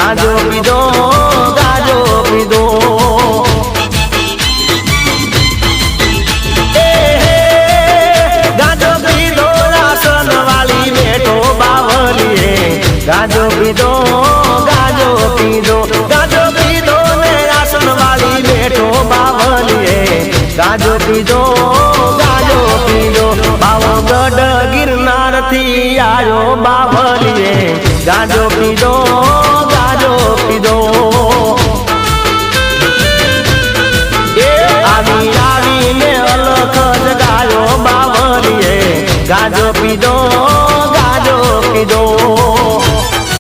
ગાજો પીધો ગાજો પીધો ગાજો પીધો રાસન વાળી બેઠો બાવલીએ ગાજો પીધો ગાજો પીધો ગાજો પીધો ને રાસન વાળી બેઠો બાવલીએ ગાજો પીધો ગાજો પીધો પાવાગઢ ગિરનાર થી આવ્યો બાવલીએ ગાજો પીધો